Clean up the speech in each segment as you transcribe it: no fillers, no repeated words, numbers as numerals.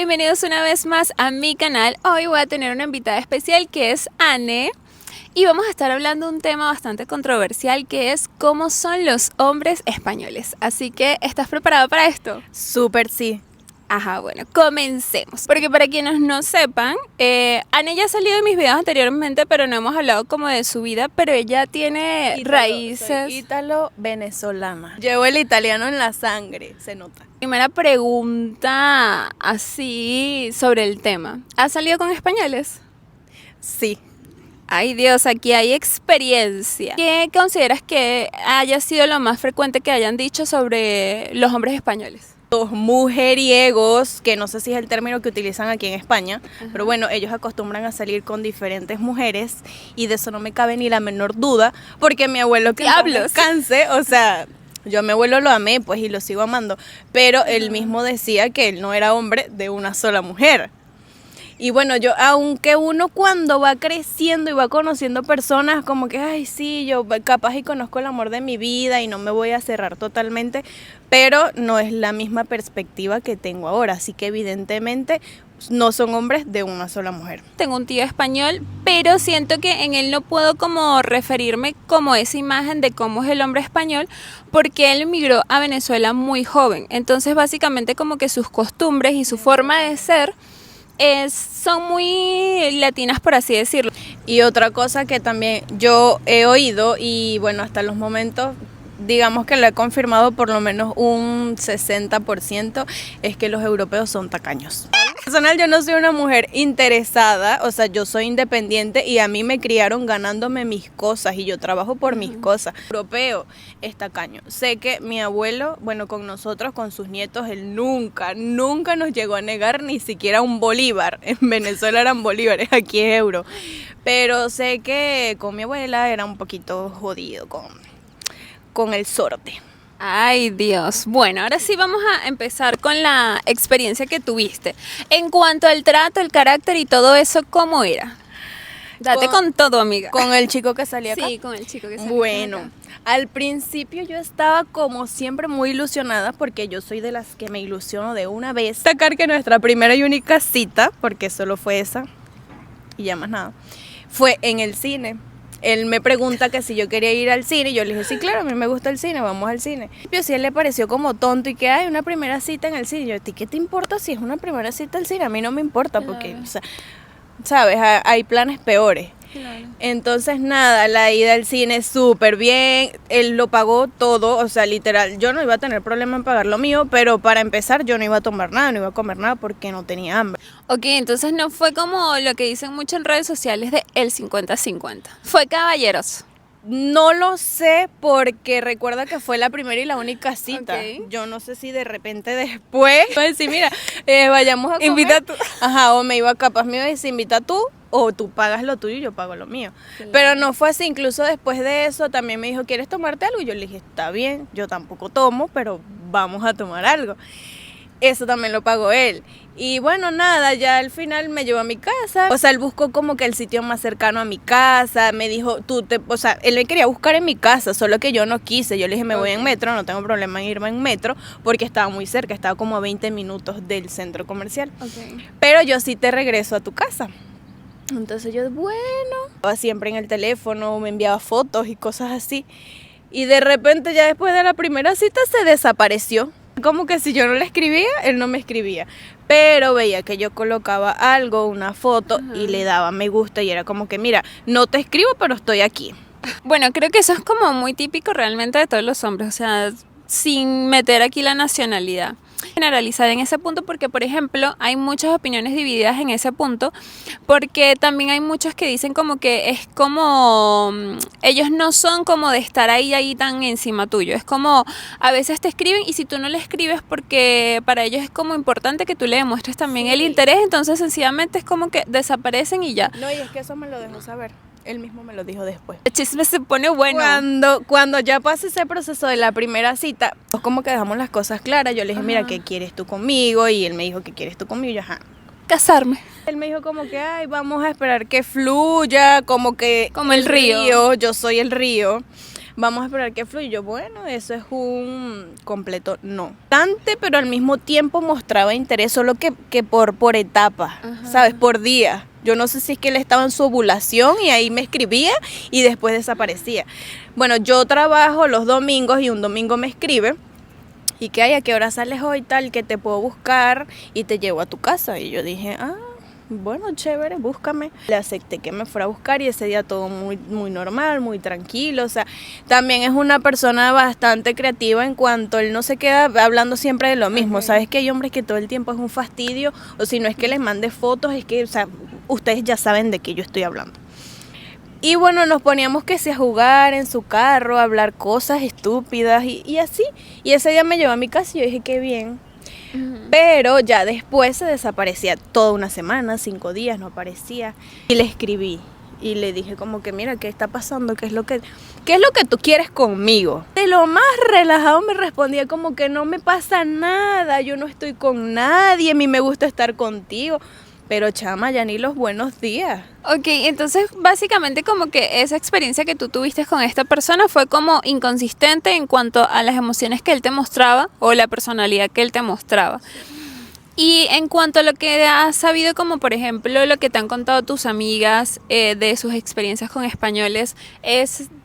bienvenidos una vez más a mi canal. Hoy voy a tener una invitada especial que es Anne y vamos a estar hablando de un tema bastante controversial que es cómo son los hombres españoles. Así que, ¿estás preparado para esto? Súper sí. Ajá, bueno, comencemos. Porque para quienes no sepan, Anne ya ha salido en mis videos anteriormente, pero no hemos hablado como de su vida, pero ella tiene raíces. Soy ítalo-venezolana. Llevo el italiano en la sangre, se nota. Primera pregunta así sobre el tema. ¿Has salido con españoles? Sí. Ay Dios, aquí hay experiencia. ¿Qué consideras que haya sido lo más frecuente que hayan dicho sobre los hombres españoles? Los mujeriegos, que no sé si es el término que utilizan aquí en España, pero bueno, ellos acostumbran a salir con diferentes mujeres y de eso no me cabe ni la menor duda, porque mi abuelo que descanse, o sea, yo a mi abuelo lo amé pues y lo sigo amando, pero él mismo decía que él no era hombre de una sola mujer. Y bueno, yo, aunque uno cuando va creciendo y va conociendo personas, como que, ay, sí, yo capaz y conozco el amor de mi vida y no me voy a cerrar totalmente, pero no es la misma perspectiva que tengo ahora, así que evidentemente no son hombres de una sola mujer. Tengo un tío español, pero siento que en él no puedo como referirme como esa imagen de cómo es el hombre español, porque él emigró a Venezuela muy joven, entonces básicamente como que sus costumbres y su forma de ser son muy latinas, por así decirlo. Y otra cosa que también yo he oído y bueno, hasta los momentos, digamos que lo he confirmado por lo menos un 60%, es que los europeos son tacaños. Personal, yo no soy una mujer interesada, o sea, yo soy independiente y a mí me criaron ganándome mis cosas y yo trabajo por mis cosas. Europeo es tacaño. Sé que mi abuelo, bueno, con nosotros, con sus nietos, él nunca nos llegó a negar ni siquiera un bolívar. En Venezuela eran bolívares, aquí es euro. Pero sé que con mi abuela era un poquito jodido con el sorte. Ay Dios, bueno, ahora sí vamos a empezar con la experiencia que tuviste. En cuanto al trato, el carácter y todo eso, ¿cómo era? Date con todo, amiga. ¿Con el chico que salía acá? Sí, con el chico que salía Bueno, acá. al principio yo estaba como siempre muy ilusionada porque yo soy de las que me ilusiono de una vez. Sacar que nuestra primera y única cita, porque solo fue esa y ya más nada, fue en el cine. Él me pregunta que si yo quería ir al cine y yo le dije, sí, claro, a mí me gusta el cine, vamos al cine. Pero sí, él le pareció como tonto y que hay una primera cita en el cine. Yo, ¿a ti qué te importa si es una primera cita al cine? A mí no me importa porque, o sea, sabes, hay planes peores. Claro. Entonces nada, la ida al cine súper bien, él lo pagó todo, o sea, literal, yo no iba a tener problema en pagar lo mío, pero para empezar yo no iba a tomar nada, no iba a comer nada porque no tenía hambre. Ok, entonces no fue como lo que dicen mucho en redes sociales de el 50-50. Fue caballeros. No lo sé porque recuerda que fue la primera y la única cita. Okay. Yo no sé si de repente después iba a decir, mira, vayamos a comer. Invita tú. Ajá, o me iba capaz, me iba a decir, invita tú o tú pagas lo tuyo y yo pago lo mío. Claro. Pero no fue así, incluso después de eso también me dijo, ¿quieres tomarte algo? Y yo le dije, está bien, yo tampoco tomo, pero vamos a tomar algo. Eso también lo pagó él. Y bueno, nada, ya al final me llevó a mi casa. O sea, él buscó como que el sitio más cercano a mi casa. Me dijo, o sea, él me quería buscar en mi casa, solo que yo no quise. Yo le dije, me voy en metro, no tengo problema en irme en metro, porque estaba muy cerca, estaba como a 20 minutos del centro comercial. Okay. Pero yo sí te regreso a tu casa. Entonces yo, bueno, estaba siempre en el teléfono, me enviaba fotos y cosas así. Y de repente ya después de la primera cita se desapareció. Como que si yo no le escribía, él no me escribía. Pero veía que yo colocaba algo, una foto, y le daba me gusta y era como que, mira, no te escribo, pero estoy aquí. Bueno, creo que eso es como muy típico realmente de todos los hombres, o sea, sin meter aquí la nacionalidad. Generalizar en ese punto porque, por ejemplo, hay muchas opiniones divididas en ese punto porque también hay muchos que dicen como que es como ellos no son como de estar ahí tan encima tuyo, es como a veces te escriben y si tú no le escribes porque para ellos es como importante que tú le demuestres también el interés, entonces sencillamente es como que desaparecen y ya. No, y es que eso me lo dejó saber. Él mismo me lo dijo después. El chisme se pone bueno. Cuando ya pase ese proceso de la primera cita, pues como que dejamos las cosas claras. Yo le dije, mira, ¿qué quieres tú conmigo? Y él me dijo, ¿qué quieres tú conmigo? Y yo, ajá. Casarme. Él me dijo como que, ay, vamos a esperar que fluya, como que... Como el río. Yo soy el río. vamos a esperar que fluya. Y yo, bueno, eso es un completo no. Bastante, pero al mismo tiempo mostraba interés, solo que por etapas, ¿sabes? Por día. Yo no sé si es que él estaba en su ovulación y ahí me escribía y después desaparecía. Bueno, yo trabajo los domingos y un domingo me escribe. Y que hay, ¿a qué hora sales hoy tal? Que te puedo buscar y te llevo a tu casa. Y yo dije, bueno, chévere, búscame. Le acepté que me fuera a buscar y ese día todo muy, muy normal, muy tranquilo. O sea, también es una persona bastante creativa en cuanto él no se queda hablando siempre de lo mismo. Sabes que hay hombres que todo el tiempo es un fastidio, o si no es que les mande fotos, es que, o sea, ustedes ya saben de qué yo estoy hablando. Y bueno, nos poníamos que a jugar en su carro, a hablar cosas estúpidas y así. Y ese día me llevó a mi casa y yo dije, qué bien. Pero ya después se desaparecía toda una semana, 5 días, no aparecía. Y le escribí y le dije como que mira, ¿qué está pasando? ¿Qué es lo que tú quieres conmigo? De lo más relajado me respondía como que no me pasa nada, yo no estoy con nadie, a mí me gusta estar contigo. Pero chama, ya ni los buenos días. Ok, entonces básicamente como que esa experiencia que tú tuviste con esta persona fue como inconsistente en cuanto a las emociones que él te mostraba o la personalidad que él te mostraba. Y en cuanto a lo que has sabido, como por ejemplo lo que te han contado tus amigas de sus experiencias con españoles,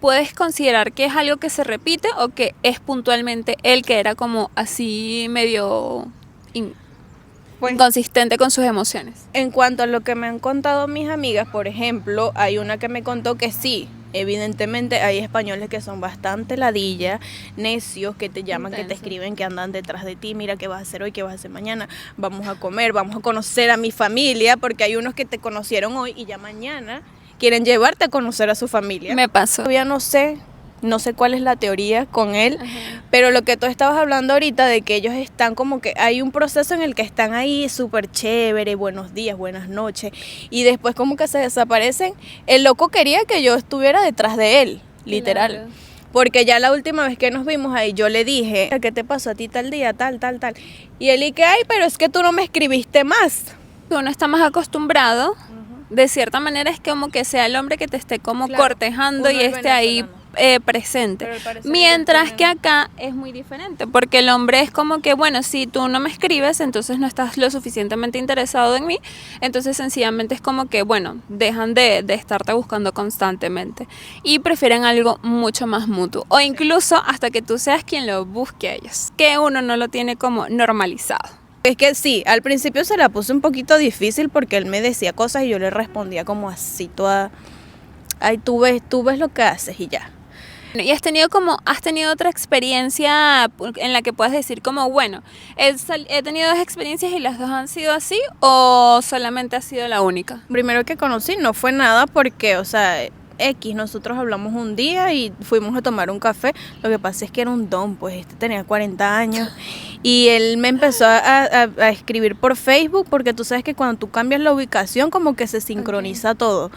¿puedes considerar que es algo que se repite o que es puntualmente él que era como así medio inconsistente con sus emociones? En cuanto a lo que me han contado mis amigas, por ejemplo, hay una que me contó que sí, evidentemente hay españoles que son bastante ladilla, necios, que te llaman, que te escriben, que andan detrás de ti, mira qué vas a hacer hoy, qué vas a hacer mañana, vamos a comer, vamos a conocer a mi familia, porque hay unos que te conocieron hoy y ya mañana quieren llevarte a conocer a su familia. Me pasó. Todavía no sé cuál es la teoría con él, pero lo que tú estabas hablando ahorita de que ellos están como que hay un proceso en el que están ahí súper chévere, buenos días, buenas noches, y después como que se desaparecen. El loco quería que yo estuviera detrás de él, literal. Claro. Porque ya la última vez que nos vimos ahí, yo le dije, ¿qué te pasó a ti tal día, tal? Y él, y que, pero es que tú no me escribiste más. Uno está más acostumbrado, de cierta manera es como que sea el hombre que te esté como cortejando y esté ahí presente, mientras que acá es muy diferente, porque el hombre es como que, bueno, si tú no me escribes, entonces no estás lo suficientemente interesado en mí, entonces sencillamente es como que, bueno, dejan de estarte buscando constantemente y prefieren algo mucho más mutuo, o incluso hasta que tú seas quien lo busque a ellos, que uno no lo tiene como normalizado. Es que sí, al principio se la puse un poquito difícil porque él me decía cosas y yo le respondía como así, toda, ay, tú ves lo que haces y ya. ¿Y has tenido otra experiencia en la que puedas decir como, bueno, he tenido 2 experiencias y las 2 han sido así, o solamente ha sido la única? Primero que conocí no fue nada porque, o sea, nosotros hablamos un día y fuimos a tomar un café. Lo que pasa es que era un don, pues tenía 40 años y él me empezó a escribir por Facebook, porque tú sabes que cuando tú cambias la ubicación como que se sincroniza todo.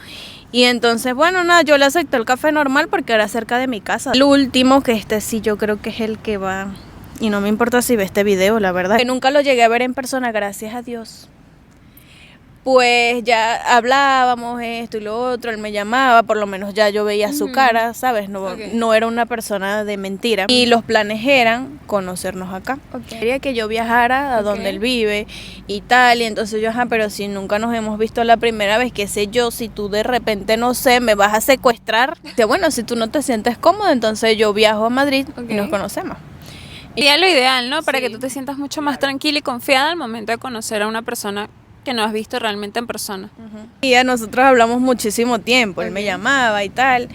Y entonces, bueno, nada, yo le acepté el café normal porque era cerca de mi casa. El último, que sí yo creo que es el que va, y no me importa si ve este video, la verdad, que nunca lo llegué a ver en persona, gracias a Dios. Pues ya hablábamos esto y lo otro, él me llamaba, por lo menos ya yo veía su cara, ¿sabes? No era una persona de mentira. Y los planes eran conocernos acá. Quería que yo viajara a donde él vive y tal, y entonces yo, pero si nunca nos hemos visto la primera vez, qué sé yo, si tú de repente, no sé, me vas a secuestrar. Bueno, si tú no te sientes cómodo, entonces yo viajo a Madrid y nos conocemos. Sería lo ideal, ¿no? Para que tú te sientas mucho más tranquila y confiada al momento de conocer a una persona que no has visto realmente en persona. Y a nosotros hablamos muchísimo tiempo, él me llamaba y tal,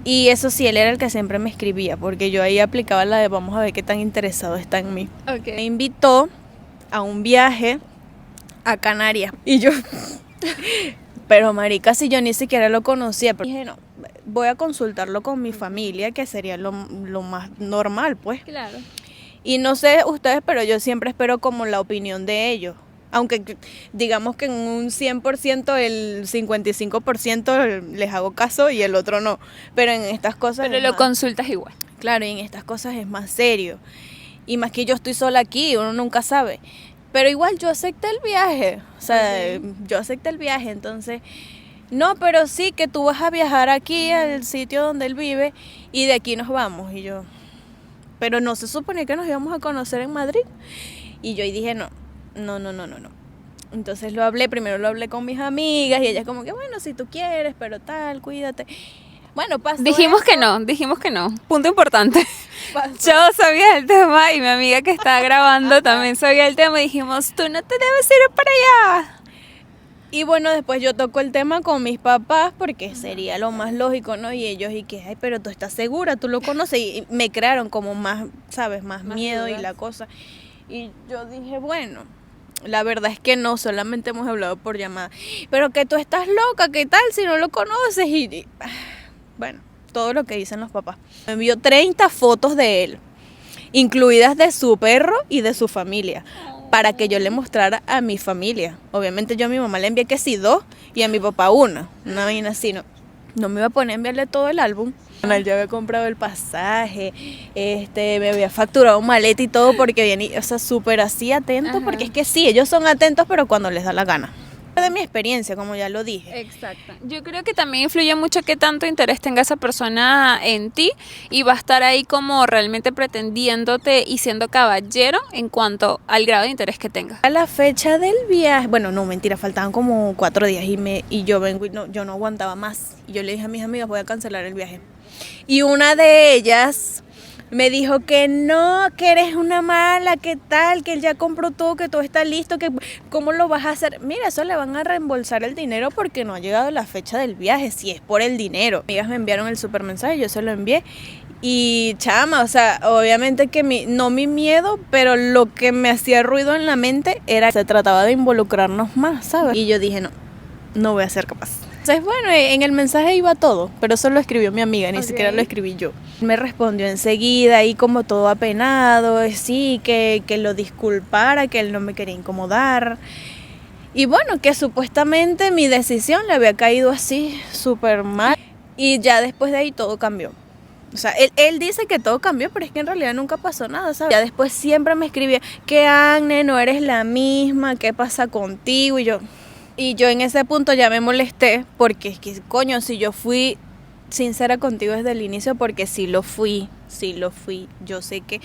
y eso sí, él era el que siempre me escribía, porque yo ahí aplicaba la de vamos a ver qué tan interesado está en mí. Me invitó a un viaje a Canarias, y yo, pero marica, si yo ni siquiera lo conocía, pero dije, no, voy a consultarlo con mi familia, que sería lo más normal, pues. Claro. Y no sé ustedes, pero yo siempre espero como la opinión de ellos. Aunque digamos que en un 100% el 55% les hago caso y el otro no. Pero en estas cosas... Pero lo consultas igual. Claro, y en estas cosas es más serio. Y más que yo estoy sola aquí, uno nunca sabe. Pero igual yo acepté el viaje. O sea, yo acepté el viaje, entonces... no, pero sí que tú vas a viajar aquí al sitio donde él vive y de aquí nos vamos. Y yo, pero no se suponía que nos íbamos a conocer en Madrid. Y yo ahí dije, no. Entonces primero lo hablé con mis amigas y ellas como que, bueno, si tú quieres, pero tal, cuídate. Bueno, pasó Dijimos eso, que no. Punto importante. pasó. Yo sabía el tema y mi amiga que estaba grabando también sabía el tema y dijimos, tú no te debes ir para allá. Y bueno, después yo toco el tema con mis papás porque sería lo más lógico, ¿no? Y ellos, y que, ay, pero tú estás segura, tú lo conoces. Y me crearon como más, ¿sabes? Más miedo dudas. y la cosa. Y yo dije, bueno, la verdad es que no, solamente hemos hablado por llamada. Pero que tú estás loca, ¿qué tal si no lo conoces? Bueno, todo lo que dicen los papás. Me envió 30 fotos de él, incluidas de su perro y de su familia, para que yo le mostrara a mi familia. Obviamente yo a mi mamá le envié que sí 2 y a mi papá una vaina así, no me iba a poner a enviarle todo el álbum. Él ya había comprado el pasaje, me había facturado un maleta y todo porque viene, o sea, súper así atento. Ajá. Porque es que sí, ellos son atentos, pero cuando les da la gana. De mi experiencia, como ya lo dije. Exacto. Yo creo que también influye mucho qué tanto interés tenga esa persona en ti y va a estar ahí como realmente pretendiéndote y siendo caballero en cuanto al grado de interés que tenga. A la fecha del viaje, bueno, no, mentira, faltaban como 4 días y yo vengo y yo no aguantaba más. Y yo le dije a mis amigas, voy a cancelar el viaje. Y una de ellas me dijo que no, que eres una mala, que tal, que él ya compró todo, que todo está listo, que cómo lo vas a hacer. Mira, eso le van a reembolsar el dinero porque no ha llegado la fecha del viaje, si es por el dinero. Mis amigas me enviaron el super mensaje, yo se lo envié. Y chama, o sea, obviamente que no mi miedo, pero lo que me hacía ruido en la mente era que se trataba de involucrarnos más, ¿sabes? Y yo dije, no voy a ser capaz. Entonces, bueno, en el mensaje iba todo, pero eso lo escribió mi amiga, ni siquiera lo escribí yo. Me respondió enseguida y como todo apenado, sí, que lo disculpara, que él no me quería incomodar. Y bueno, que supuestamente mi decisión le había caído así, súper mal. Y ya después de ahí todo cambió. O sea, él dice que todo cambió, pero es que en realidad nunca pasó nada, ¿sabes? Ya después siempre me escribía, que Agne, no eres la misma, ¿qué pasa contigo? Y yo en ese punto ya me molesté, porque es que, coño, si yo fui sincera contigo desde el inicio, porque sí lo fui. Yo sé que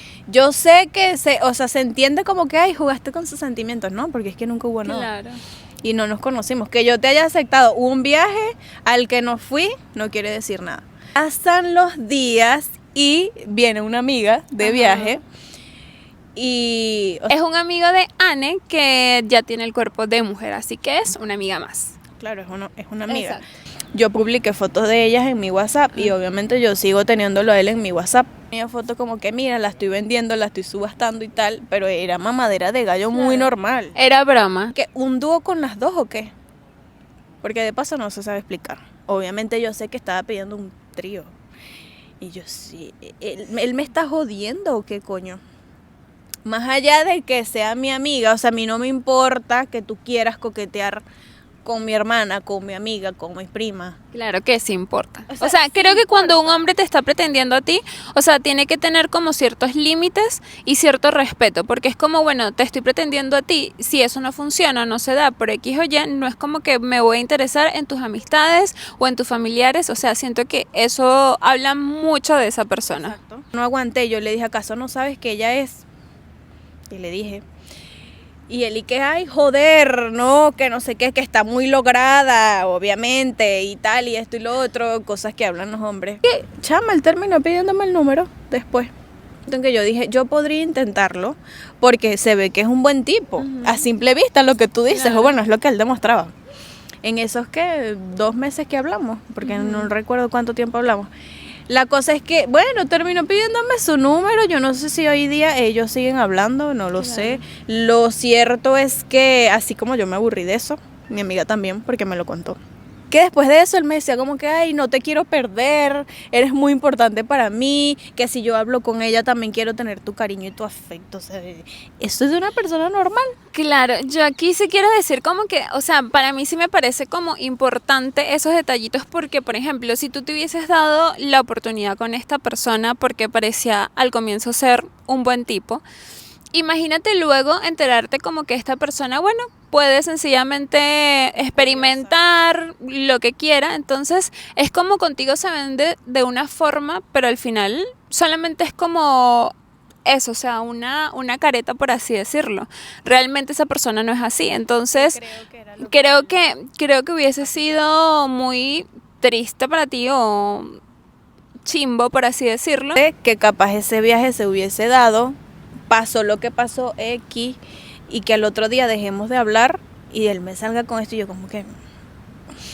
o sea, se entiende como que, ay, jugaste con sus sentimientos, ¿no? Porque es que nunca hubo nada. Claro. Y no nos conocimos. Que yo te haya aceptado un viaje al que no fui, no quiere decir nada. Pasan los días y viene una amiga de viaje y... Es un amigo de Anne que ya tiene el cuerpo de mujer, así que es una amiga más. Claro, es una amiga. Exacto. Yo publiqué fotos de ellas en mi WhatsApp y obviamente yo sigo teniéndolo a él en mi WhatsApp. Tenía fotos como que, mira, la estoy vendiendo, la estoy subastando y tal, pero era mamadera de gallo muy normal. Era broma. ¿Que un dúo con las dos o qué? Porque de paso no se sabe explicar. Obviamente yo sé que estaba pidiendo un trío. Y yo sí, él me está jodiendo o qué coño. Más allá de que sea mi amiga, o sea, a mí no me importa que tú quieras coquetear con mi hermana, con mi amiga, con mi prima. Claro que sí importa. O sea, sí creo que cuando un importa. hombre te está pretendiendo a ti, o sea, tiene que tener como ciertos límites y cierto respeto, porque es como, bueno, te estoy pretendiendo a ti, si eso no funciona, no se da por X o Y, no es como que me voy a interesar en tus amistades o en tus familiares, o sea, siento que eso habla mucho de esa persona. Exacto. No aguanté, yo le dije, ¿acaso no sabes que ella es? Y le dije... Y él y que, ay, joder, no, que no sé qué, que está muy lograda, obviamente, y tal, y esto y lo otro, cosas que hablan los hombres. Y chama, él terminó pidiéndome el número después. Entonces yo dije, yo podría intentarlo, porque se ve que es un buen tipo, a simple vista lo que tú dices, Claro. o bueno, es lo que él demostraba. En esos que 2 meses que hablamos, porque no recuerdo cuánto tiempo hablamos. La cosa es que, bueno, terminó pidiéndome su número. Yo no sé si hoy día ellos siguen hablando, no lo sé. Lo cierto es que, así como yo me aburrí de eso, mi amiga también, porque me lo contó. Que después de eso él me decía como que, ay, no te quiero perder, eres muy importante para mí, que si yo hablo con ella también quiero tener tu cariño y tu afecto. O sea, eso es de una persona normal. Claro, yo aquí sí quiero decir como que, o sea, para mí sí me parece como importante esos detallitos porque, por ejemplo, si tú te hubieses dado la oportunidad con esta persona porque parecía al comienzo ser un buen tipo, imagínate luego enterarte como que esta persona, bueno, puede sencillamente experimentar lo que quiera. Entonces es como contigo se vende de una forma, pero al final solamente es como eso, o sea, una careta, por así decirlo. Realmente esa persona no es así. Entonces creo que hubiese sido muy triste para ti o chimbo, por así decirlo. Que capaz ese viaje se hubiese dado, pasó lo que pasó X, y que al otro día dejemos de hablar y él me salga con esto y yo como que...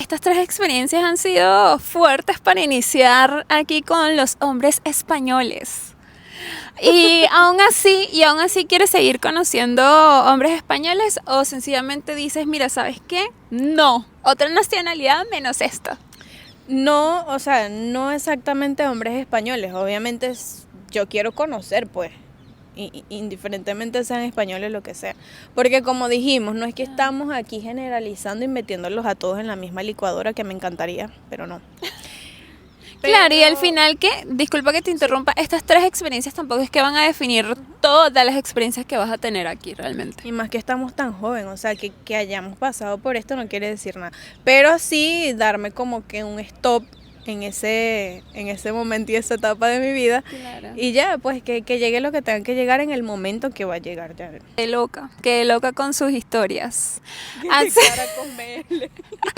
Estas 3 experiencias han sido fuertes para iniciar aquí con los hombres españoles. Y aún así quieres seguir conociendo hombres españoles o sencillamente dices, mira, ¿sabes qué? No, otra nacionalidad menos esta. No, o sea, no exactamente hombres españoles, obviamente yo quiero conocer pues, indiferentemente sean españoles lo que sea, porque como dijimos, no es que estamos aquí generalizando y metiéndolos a todos en la misma licuadora, que me encantaría, pero no. Claro, y al final que, disculpa que te interrumpa, estas 3 experiencias tampoco es que van a definir todas las experiencias que vas a tener aquí realmente. Y más que estamos tan jóvenes, o sea, que hayamos pasado por esto no quiere decir nada. Pero sí darme como que un stop en ese momento y esa etapa de mi vida. Claro. Y ya, pues que llegue lo que tenga que llegar en el momento que va a llegar ya. Qué loca con sus historias. Así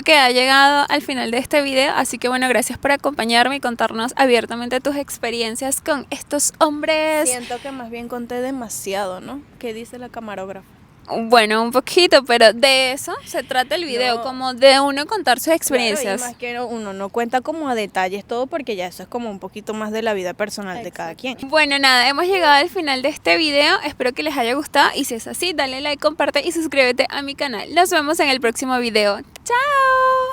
que ha llegado al final de este video, así que bueno, gracias por acompañarme y contarnos abiertamente tus experiencias con estos hombres. Siento que más bien conté demasiado, ¿no? ¿Qué dice la camarógrafa? Bueno, un poquito, pero de eso se trata el video, No. como de uno contar sus experiencias. Claro, y más que uno no cuenta como a detalles todo, porque ya eso es como un poquito más de la vida personal de cada quien. Bueno, nada, hemos llegado al final de este video, espero que les haya gustado y si es así, dale like, comparte y suscríbete a mi canal. Nos vemos en el próximo video. ¡Chao!